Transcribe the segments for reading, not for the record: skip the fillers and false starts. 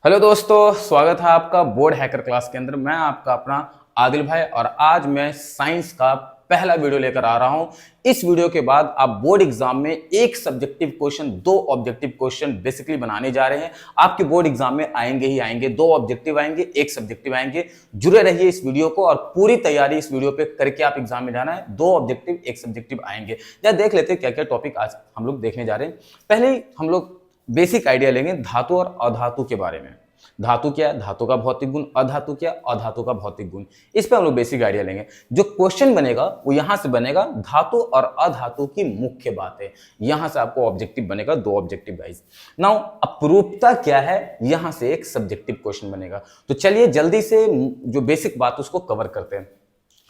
Hello दोस्तों, स्वागत है आपका बोर्ड हैकर क्लास के अंदर। मैं आपका अपना आदिल भाई और आज मैं साइंस का पहला वीडियो लेकर आ रहा हूं। इस वीडियो के बाद आप बोर्ड एग्जाम में एक सब्जेक्टिव क्वेश्चन, दो ऑब्जेक्टिव क्वेश्चन बेसिकली बनाने जा रहे हैं। आपके बोर्ड एग्जाम में आएंगे ही आएंगे, दो ऑब्जेक्टिव आएंगे, एक सब्जेक्टिव आएंगे। जुड़े रहिए इस वीडियो को और पूरी तैयारी इस वीडियो पे करके आप एग्जाम में जाना है। दो ऑब्जेक्टिव, एक सब्जेक्टिव आएंगे। या देख लेते हैं क्या क्या टॉपिक आज हम लोग देखने जा रहे हैं। पहले हम लोग बेसिक आइडिया लेंगे धातु और अधातु के बारे में। धातु क्या है, धातु का भौतिक गुण। अधातु क्या, अधातु का भौतिक गुण। इस पे हम लोग बेसिक आइडिया लेंगे। जो क्वेश्चन बनेगा वो यहां से बनेगा, धातु और अधातु की मुख्य बातें। यहां से आपको ऑब्जेक्टिव बनेगा, दो ऑब्जेक्टिव गाइस। नाउ अपरूपता क्या है, यहां से एक सब्जेक्टिव क्वेश्चन बनेगा। तो चलिए जल्दी से जो बेसिक बात उसको कवर करते हैं।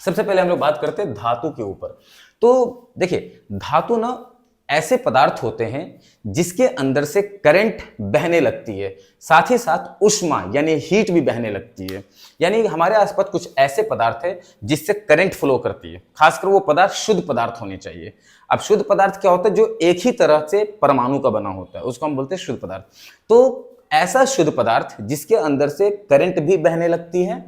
सबसे पहले हम लोग बात करते हैं धातु के ऊपर। तो देखिए, धातु ना ऐसे पदार्थ होते हैं जिसके अंदर से करंट बहने लगती है, साथ ही साथ उष्मा यानी हीट भी बहने लगती है। यानी हमारे आसपास कुछ ऐसे पदार्थ है जिससे करंट फ्लो करती है। खासकर वो पदार्थ शुद्ध पदार्थ होने चाहिए। अब शुद्ध पदार्थ क्या होता है? जो एक ही तरह से परमाणु का बना होता है, उसको हम बोलते हैं शुद्ध पदार्थ। तो ऐसा शुद्ध पदार्थ जिसके अंदर से करंट भी बहने लगती है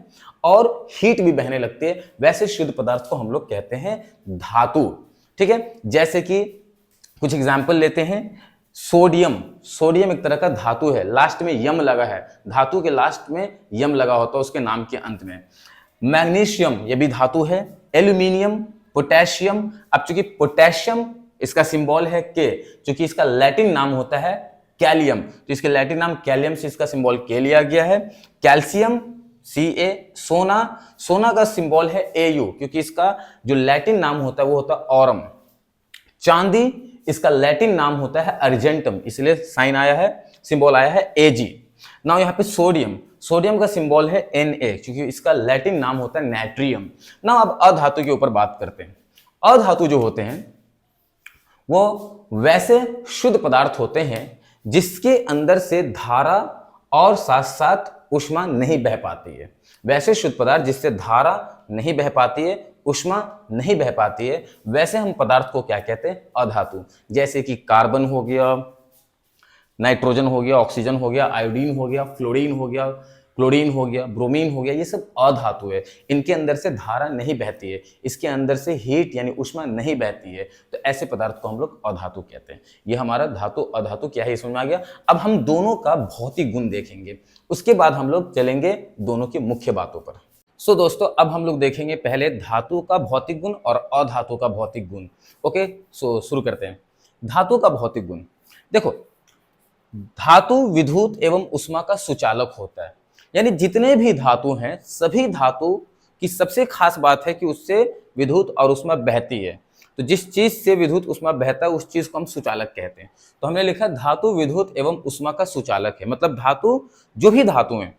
और हीट भी बहने लगती है, वैसे शुद्ध पदार्थ को हम लोग कहते हैं धातु। ठीक है, जैसे कि कुछ एग्जाम्पल लेते हैं। सोडियम, सोडियम एक तरह का धातु है, लास्ट में यम लगा है। धातु के लास्ट में यम लगा होता है उसके नाम के अंत में। मैग्नीशियम ये भी धातु है। Aluminium, potassium. अब चूंकि पोटेशियम इसका सिंबल है के, चूंकि इसका लैटिन नाम होता है कैलियम, तो इसके लैटिन नाम कैलियम से इसका सिंबल के लिया गया है। Calcium Ca। सोना, सोना का सिंबल है Au, क्योंकि इसका जो लैटिन नाम होता है वो होता है ऑरम। चांदी, इसका लैटिन नाम होता है अर्जेंटम, इसलिए साइन आया है, सिंबल आया है Ag। नाउ यहाँ पे सोडियम, सोडियम का सिंबल है Na, क्योंकि इसका लैटिन नाम होता है नाइट्रियम। नाउ अब अधातु के ऊपर बात करते हैं। अधातु जो होते हैं वो वैसे शुद्ध पदार्थ होते हैं जिसके अंदर से धारा और साथ साथ उष्मा नहीं बह पाती है। वैसे शुद्ध पदार्थ जिससे धारा नहीं बह पाती है, उष्मा नहीं बह पाती है, वैसे हम पदार्थ को क्या कहते हैं? अधातु। जैसे कि कार्बन हो गया, नाइट्रोजन हो गया, ऑक्सीजन हो गया, आयोडीन हो गया, फ्लोरीन हो गया, क्लोरीन हो गया, ब्रोमीन हो गया, ये सब अधातु है। इनके अंदर से धारा नहीं बहती है, इसके अंदर से हीट यानी उष्मा नहीं बहती है, तो ऐसे पदार्थ को हम लोग अधातु कहते हैं। ये हमारा धातु अधातु क्या है समझ में आ गया। अब हम दोनों का भौतिक गुण देखेंगे, उसके बाद हम लोग चलेंगे दोनों की मुख्य बातों पर। सो दोस्तों, अब हम लोग देखेंगे पहले धातु का भौतिक गुण और अधातु का भौतिक गुण। ओके, सो शुरू करते हैं। धातु का भौतिक गुण देखो, धातु विद्युत एवं उष्मा का सुचालक होता है। यानी जितने भी धातु हैं, सभी धातु की सबसे खास बात है कि उससे विद्युत और उष्मा बहती है। तो जिस चीज से विद्युत उष्मा बहता है उस चीज को हम सुचालक कहते हैं। तो हमने लिखा धातु विद्युत एवं उष्मा का सुचालक है, मतलब धातु, जो भी धातु हैं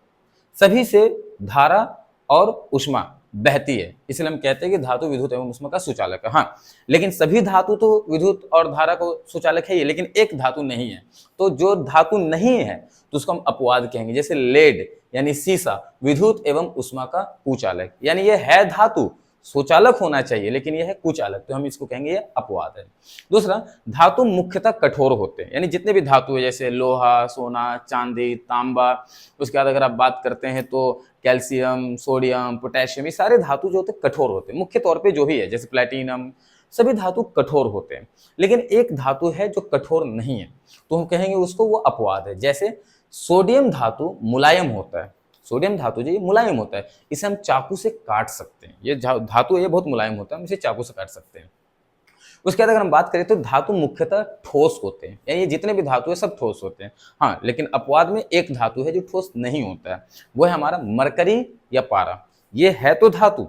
सभी से धारा और उष्मा बहती है, इसलिए हम कहते हैं कि धातु विद्युत एवं उष्मा का सुचालक है। हाँ, लेकिन सभी धातु तो विद्युत और धारा को सुचालक है ही, लेकिन एक धातु नहीं है। तो जो धातु नहीं है तो उसको हम अपवाद कहेंगे। जैसे लेड यानी सीसा, विद्युत एवं उष्मा का कुचालक, यानी यह है धातु, सुचालक होना चाहिए लेकिन यह है कुचालक, तो हम इसको कहेंगे यह अपवाद है। दूसरा, धातु मुख्यतः कठोर होते हैं। यानी जितने भी धातु है जैसे लोहा, सोना, चांदी, तांबा, उसके बाद अगर आप बात करते हैं तो कैल्शियम, सोडियम, पोटेशियम, ये सारे धातु जो होते हैं कठोर होते हैं। मुख्य तौर पे जो भी है जैसे प्लेटिनम, सभी धातु कठोर होते हैं। लेकिन एक धातु है जो कठोर नहीं है, तो हम कहेंगे उसको वो अपवाद है। जैसे सोडियम धातु मुलायम होता है, सोडियम धातु जो ये मुलायम होता है, इसे हम चाकू से काट सकते हैं। ये धातु है, ये बहुत मुलायम होता है, हम इसे चाकू से काट सकते हैं। उसके बाद अगर हम बात करें तो धातु मुख्यतः ठोस होते हैं, यानी ये जितने भी धातु है सब ठोस होते हैं। हाँ, लेकिन अपवाद में एक धातु है जो ठोस नहीं होता है, वो है हमारा मरकरी या पारा। ये है तो धातु,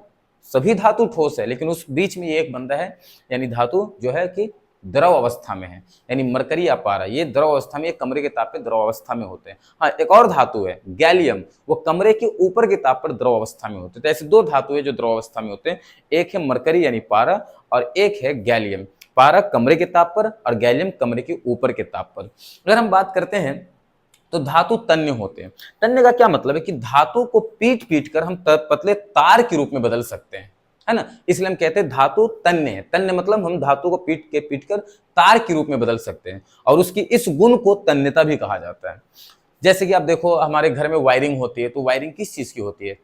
सभी धातु ठोस है, लेकिन उस बीच में ये एक बंदा है, यानी धातु जो है कि द्रव अवस्था में है, यानी मरकरी या पारा। ये द्रव अवस्था में, कमरे के ताप पे द्रव अवस्था में होते हैं। हाँ, एक और धातु है गैलियम, वो कमरे के ऊपर के ताप पर द्रव अवस्था में होते हैं। तो ऐसे दो धातु है जो द्रव अवस्था में होते हैं, एक है मरकरी यानी पारा और एक है गैलियम। पारा कमरे के ताप पर और गैलियम कमरे के ऊपर के ताप पर। अगर हम बात करते हैं तो धातु तन्य होते हैं। तन्य का क्या मतलब है कि धातु को पीट पीट कर हम पतले तार के रूप में बदल सकते हैं, है ना। इसलिए हम कहते हैं धातु तन्य है। तन्य मतलब हम धातु को पीट कर तार के रूप में बदल सकते हैं, और उसकी इस गुण को तन्यता भी कहा जाता है। जैसे कि आप देखो हमारे घर में वायरिंग होती है, तो वायरिंग किस चीज की होती है?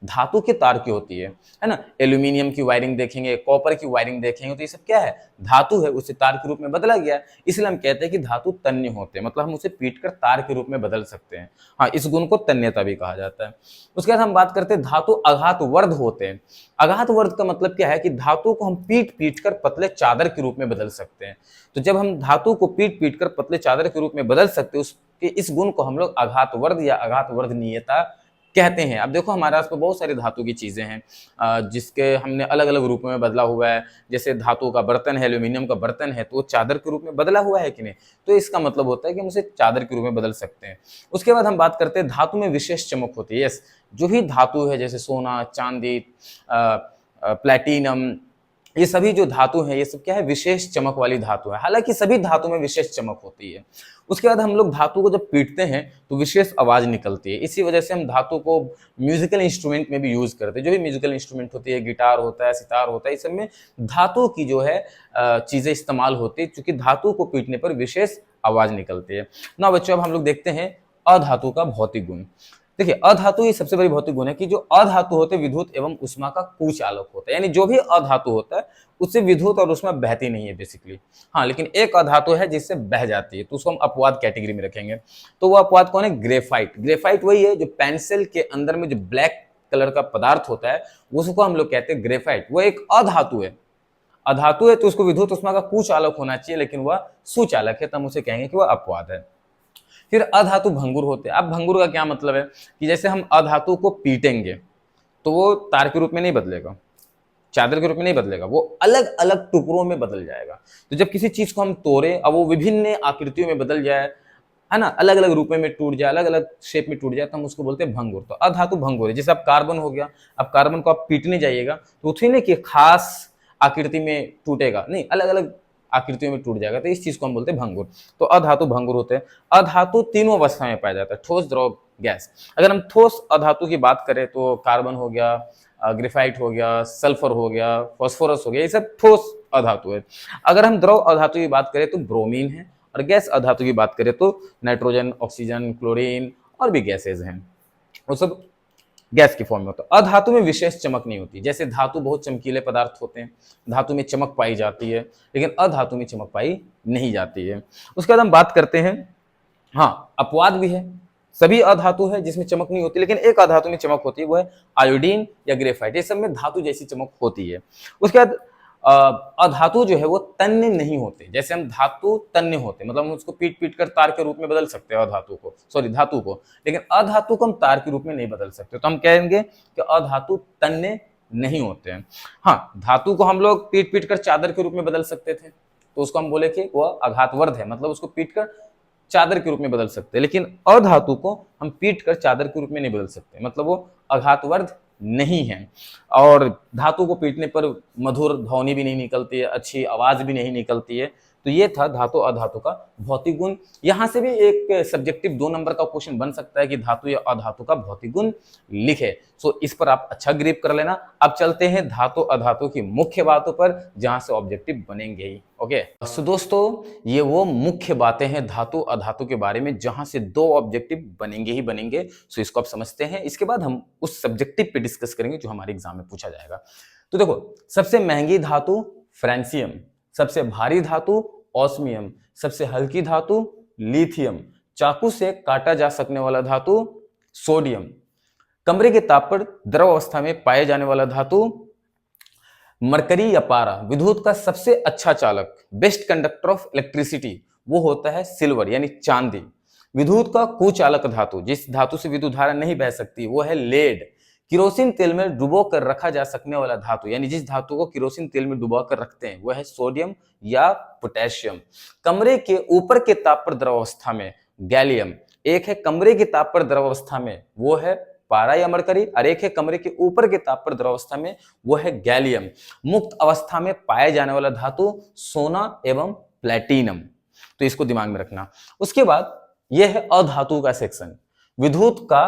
धातु के तार की होती है ना। एल्यूमिनियम की वायरिंग देखेंगे, कॉपर की वायरिंग देखेंगे, तो ये सब क्या है? धातु है, उसे तार के रूप में बदला गया। इसलिए हम कहते हैं कि धातु तन्य होते हैं, मतलब हम उसे पीट कर तार के रूप में बदल सकते हैं। हाँ, इस गुण को तन्यता भी कहा जाता है। उसके बाद हम बात करते हैं धातु आघातवर्ध होते हैं। आघातवर्ध का मतलब क्या है कि धातु को हम पीट पीट कर पतले चादर के रूप में बदल सकते हैं। तो जब हम धातु को पीट पीट कर पतले चादर के रूप में बदल सकते हैं, उसके इस गुण को हम लोग आघातवर्ध या आघातवर्धनीयता कहते हैं। अब देखो हमारे आस पास बहुत सारी धातु की चीजें हैं जिसके हमने अलग अलग रूपों में बदला हुआ है। जैसे धातु का बर्तन है, एल्यूमिनियम का बर्तन है, तो वो चादर के रूप में बदला हुआ है कि नहीं? तो इसका मतलब होता है कि हम उसे चादर के रूप में बदल सकते हैं। उसके बाद हम बात करते हैं धातु में विशेष चमक होती है। यस, जो भी धातु है जैसे सोना, चांदी, प्लेटिनम, ये सभी जो धातु हैं ये सब क्या है? विशेष चमक वाली धातु है। हालांकि सभी धातु में विशेष चमक होती है। उसके बाद हम लोग धातु को जब पीटते हैं तो विशेष आवाज निकलती है। इसी वजह से हम धातु को म्यूजिकल इंस्ट्रूमेंट में भी यूज करते हैं। जो भी म्यूजिकल इंस्ट्रूमेंट होती है, गिटार होता है, सितार होता है, इस सब में धातु की जो है चीजें इस्तेमाल होती है, क्योंकि धातु को पीटने पर विशेष आवाज निकलती है ना। बच्चों अब हम लोग देखते हैं अधातु का भौतिक गुण। देखिए अधातु ये सबसे बड़ी भौतिक गुण है कि जो अधातु होते हैं विद्युत एवं उष्मा का कुचालक होता है। यानी जो भी अधातु होता है उससे विद्युत और उष्मा बहती नहीं है बेसिकली। हाँ, लेकिन एक अधातु है जिससे बह जाती है, तो उसको हम अपवाद कैटेगरी में रखेंगे। तो वो अपवाद कौन है? ग्रेफाइट। ग्रेफाइट वही है जो पेंसिल के अंदर में जो ब्लैक कलर का पदार्थ होता है उसको हम लोग कहते हैं ग्रेफाइट। वो एक अधातु है। अधातु है तो उसको विद्युत उष्मा का कुचालक होना चाहिए, लेकिन वह सुचालक है, तो हम उसे कहेंगे कि वह अपवाद है। फिर अधातु भंगुर होते हैं। अब भंगुर का क्या मतलब है कि जैसे हम अधातु को पीटेंगे तो वो तार के रूप में नहीं बदलेगा, चादर के रूप में नहीं बदलेगा, वो अलग अलग टुकड़ों में बदल जाएगा। तो जब किसी चीज को हम तोड़े अब वो विभिन्न आकृतियों में बदल जाए, है ना, अलग अलग रूपों में टूट जाए, अलग अलग शेप में टूट जाए, तो हम उसको बोलते हैं भंगुर। तो अधातु भंगुर है। जैसे अब कार्बन हो गया, अब कार्बन को आप पीटने जाइएगा तो उसी ने कि खास आकृति में टूटेगा नहीं, अलग अलग आकृतियों में टूट जाएगा, तो इस चीज को हम बोलते हैं भंगुर। तो अधातु भंगुर होते हैं। अधातु तीनों अवस्था में पाया जाता है, ठोस, द्रव, गैस। अगर हम ठोस अधातु की बात करें तो कार्बन हो गया, ग्रेफाइट हो गया, सल्फर हो गया, फास्फोरस हो गया, ये सब ठोस अधातु है। अगर हम द्रव अधातु की बात करें तो ब्रोमीन है, और गैस अधातु की बात करें तो नाइट्रोजन, ऑक्सीजन, क्लोरीन और भी गैसेज हैं, वो सब गैस की फॉर्म में होता है। अधातु में विशेष चमक नहीं होती। जैसे धातु बहुत चमकीले पदार्थ होते हैं, धातु में चमक पाई जाती है, लेकिन अधातु में चमक पाई नहीं जाती है। उसके बाद हम बात करते हैं, हाँ, अपवाद भी है। सभी अधातु है जिसमें चमक नहीं होती, लेकिन एक अधातु में चमक होती है, वो है आयोडीन या ग्रेफाइट। ये सब में धातु जैसी चमक होती है। उसके बाद अधातु जो है वो तन्य नहीं होते। जैसे हम धातु तन्य होते, मतलब हम उसको पीट पीट कर तार के रूप में बदल सकते हैं अधातु को, सॉरी धातु को, लेकिन अधातु को हम तार के रूप में नहीं बदल सकते। तो हम कहेंगे कि अधातु तन्य नहीं होते हैं। हाँ, धातु को हम लोग पीट पीट कर चादर के रूप में बदल सकते थे, तो उसको हम बोले कि वह आघातवर्ध है, मतलब उसको पीट कर चादर के रूप में बदल सकते हैं। लेकिन अधातु को हम पीट कर चादर के रूप में नहीं बदल सकते, मतलब वो आघातवर्ध नहीं है। और धातु को पीटने पर मधुर ध्वनि भी नहीं निकलती है, अच्छी आवाज भी नहीं निकलती है। तो ये था धातु अधातु का भौतिक गुण। यहां से भी एक सब्जेक्टिव 2 नंबर का क्वेश्चन बन सकता है कि धातु या अधातु का भौतिक गुण लिखे। सो इस पर आप अच्छा ग्रिप कर लेना। अब चलते हैं धातु अधातु की मुख्य बातों पर, जहां से ऑब्जेक्टिव बनेंगे ही। ओके, सो दोस्तों ये वो मुख्य बातें हैं धातु अधातु के बारे में, जहां से 2 ऑब्जेक्टिव बनेंगे ही बनेंगे। सो इसको आप समझते हैं। इसके बाद हम उस सब्जेक्टिव पे डिस्कस करेंगे जो हमारे एग्जाम में पूछा जाएगा। तो देखो, सबसे महंगी धातु फ्रांसियम, सबसे भारी धातु ऑस्मियम, सबसे हल्की धातु लिथियम, चाकू से काटा जा सकने वाला धातु सोडियम, कमरे के ताप पर द्रव अवस्था में पाए जाने वाला धातु मरकरी या पारा, विद्युत का सबसे अच्छा चालक, बेस्ट कंडक्टर ऑफ इलेक्ट्रिसिटी, वो होता है सिल्वर यानी चांदी। विद्युत का कुचालक धातु, जिस धातु से विद्युत धारा नहीं बह सकती, वो है लेड। किरोसिन तेल में डुबो कर रखा जा सकने वाला धातु, यानी जिस धातु को किरोसिन तेल में डुबो कर रखते हैं, वह है सोडियम या पोटेशियम। कमरे के ऊपर के ताप पर द्रव अवस्था में गैलियम। एक है कमरे के ताप पर द्रव अवस्था में, वो है पारा या मरकरी, और एक है कमरे के ऊपर के ताप पर द्रव अवस्था में, वो है गैलियम। मुक्त अवस्था में पाए जाने वाला धातु सोना एवं प्लेटिनम। तो इसको दिमाग में रखना। उसके बाद यह है अधातु का सेक्शन, विद्युत का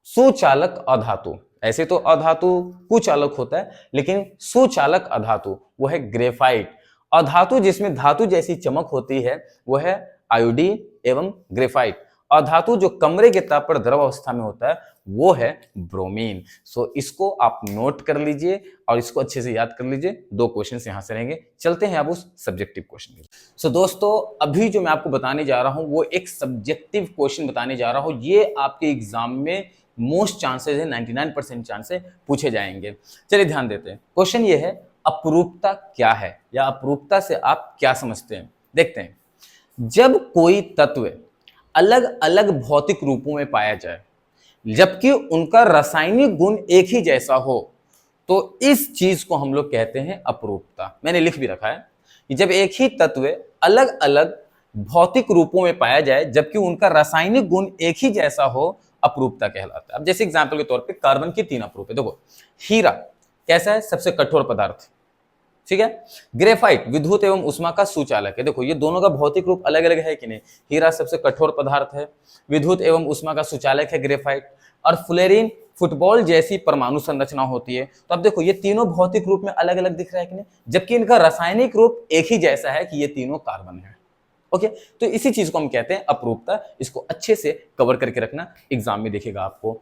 सुचालक अधातु। ऐसे तो अधातु कुचालक होता है, लेकिन सुचालक अधातु वो है ग्रेफाइट। अधातु जिसमें धातु जैसी चमक होती है वो है आयोडीन एवं ग्रेफाइट। और धातु जो कमरे के ताप पर द्रव अवस्था में होता है वो है ब्रोमीन। सो इसको आप नोट कर लीजिए और इसको अच्छे से याद कर लीजिए। 2 क्वेश्चन यहां से रहेंगे। चलते हैं अब उस सब्जेक्टिव क्वेश्चन की। सो दोस्तों, अभी जो मैं आपको बताने जा रहा हूं वो एक सब्जेक्टिव क्वेश्चन बताने जा रहा हूं। ये आपके एग्जाम में मोस्ट चांसेस है, 99% चांसेस पूछे जाएंगे। चलिए ध्यान देते हैं। क्वेश्चन ये है, अपरूपता क्या है या अपरूपता से आप क्या समझते हैं। देखते हैं। जब कोई तत्व अलग अलग भौतिक रूपों में पाया जाए जबकि उनका रासायनिक गुण एक ही जैसा हो तो इस चीज को हम लोग कहते हैं अपरूपता। मैंने लिख भी रखा है कि जब एक ही तत्व अलग अलग भौतिक रूपों में पाया जाए जबकि उनका रासायनिक गुण एक ही जैसा हो, अपरूपता कहलाता है। अब जैसे एग्जांपल के तौर पे कार्बन की 3 अपरूप है। देखो, हीरा कैसा है, सबसे कठोर पदार्थ, ठीक है। ग्रेफाइट विद्युत एवं उष्मा का सुचालक है। देखो ये दोनों का भौतिक रूप अलग अलग है कि नहीं। हीरा सबसे कठोर पदार्थ है, विद्युत एवं उष्मा का सुचालक है ग्रेफाइट, और फ्लोरीन फुटबॉल जैसी परमाणु संरचना होती है। तो अब देखो ये तीनों भौतिक रूप में अलग अलग दिख रहा है कि नहीं, जबकि इनका रासायनिक रूप एक ही जैसा है कि ये तीनों कार्बन है। ओके, तो इसी चीज को हम कहते हैं अपरूपता। इसको अच्छे से कवर करके रखना, एग्जाम में दिखेगा आपको।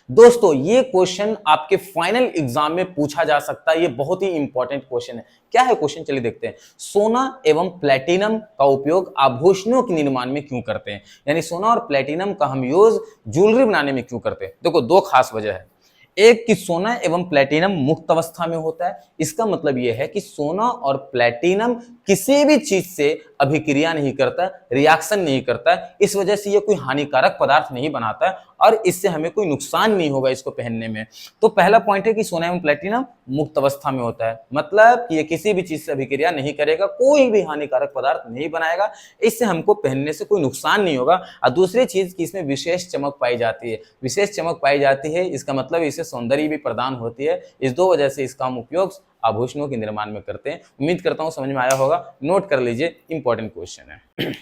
दोस्तों ये क्वेश्चन आपके फाइनल एग्जाम में पूछा जा सकता है। ये बहुत ही इंपॉर्टेंट क्वेश्चन है। क्या है क्वेश्चन, चलिए देखते हैं। सोना एवं प्लेटिनम का उपयोग आभूषणों के निर्माण में क्यों करते हैं, यानी सोना और प्लेटिनम का हम यूज ज्वेलरी बनाने में क्यों करते हैं। देखो 2 खास वजह है। एक कि सोना एवं प्लेटिनम मुक्त अवस्था में होता है। इसका मतलब यह है कि सोना और प्लेटिनम किसी भी चीज से अभिक्रिया नहीं करता, रिएक्शन नहीं करता, इस वजह से ये कोई हानिकारक पदार्थ नहीं बनाता है और इससे हमें कोई नुकसान नहीं होगा इसको पहनने में। तो पहला पॉइंट है कि सोना एवं प्लेटिनम मुक्त अवस्था में होता है, मतलब कि ये किसी भी चीज से अभिक्रिया नहीं करेगा, कोई भी हानिकारक पदार्थ नहीं बनाएगा, इससे हमको पहनने से कोई नुकसान नहीं होगा। और दूसरी चीज कि इसमें विशेष चमक पाई जाती है। विशेष चमक पाई जाती है इसका मतलब इससे सौंदर्य भी प्रदान होती है। इस 2 वजह से इसका हम उपयोग आभूषणों के निर्माण में करते हैं। उम्मीद करता हूं समझ में आया होगा। नोट कर लीजिए, इंपॉर्टेंट क्वेश्चन है।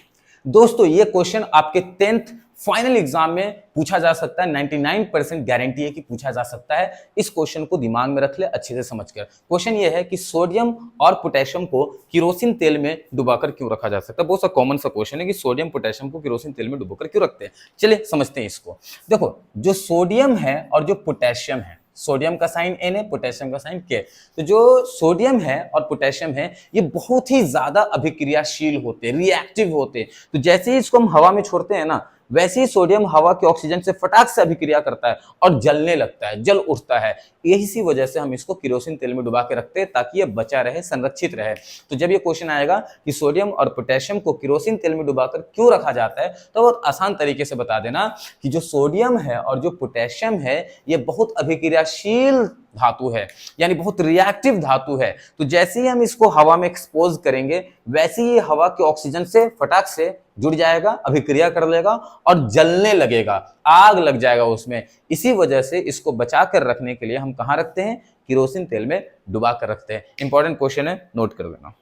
दोस्तों ये क्वेश्चन आपके 10th फाइनल एग्जाम में पूछा जा सकता है। 99% गारंटी है कि पूछा जा सकता है। इस क्वेश्चन को दिमाग में रख ले अच्छे से समझकर। क्वेश्चन ये है कि सोडियम और पोटेशियम को किरोसिन तेल में डुबाकर क्यों रखा जा सकता है। बहुत सा कॉमन सा क्वेश्चन है कि सोडियम पोटेशियम को किरोसिन तेल में डुबाकर क्यों रखते हैं। चलिए समझते हैं इसको। देखो जो सोडियम है और जो पोटेशियम है, सोडियम का साइन N है, पोटेशियम का साइन K। तो जो सोडियम है और पोटेशियम है ये बहुत ही ज्यादा अभिक्रियाशील होते, रिएक्टिव होते। तो जैसे ही इसको हम हवा में छोड़ते हैं ना, वैसे ही सोडियम हवा के ऑक्सीजन से फटाक से अभिक्रिया करता है और जलने लगता है, जल उठता है। यही सी वजह से हम इसको किरोसिन तेल में डुबा के रखते हैं ताकि ये बचा रहे, संरक्षित रहे। तो जब ये क्वेश्चन आएगा कि सोडियम और पोटेशियम को किरोसिन तेल में डुबाकर क्यों रखा जाता है, तो बहुत आसान तरीके से बता देना कि जो सोडियम है और जो पोटेशियम है ये बहुत अभिक्रियाशील धातु है, यानी बहुत रिएक्टिव धातु है। तो जैसे ही हम इसको हवा में एक्सपोज करेंगे वैसे ही हवा के ऑक्सीजन से फटाक से जुड़ जाएगा, अभिक्रिया कर लेगा और जलने लगेगा, आग लग जाएगा उसमें। इसी वजह से इसको बचा कर रखने के लिए हम कहां रखते हैं, किरोसिन तेल में डुबा कर रखते हैं। इंपॉर्टेंट क्वेश्चन है, नोट कर लेना।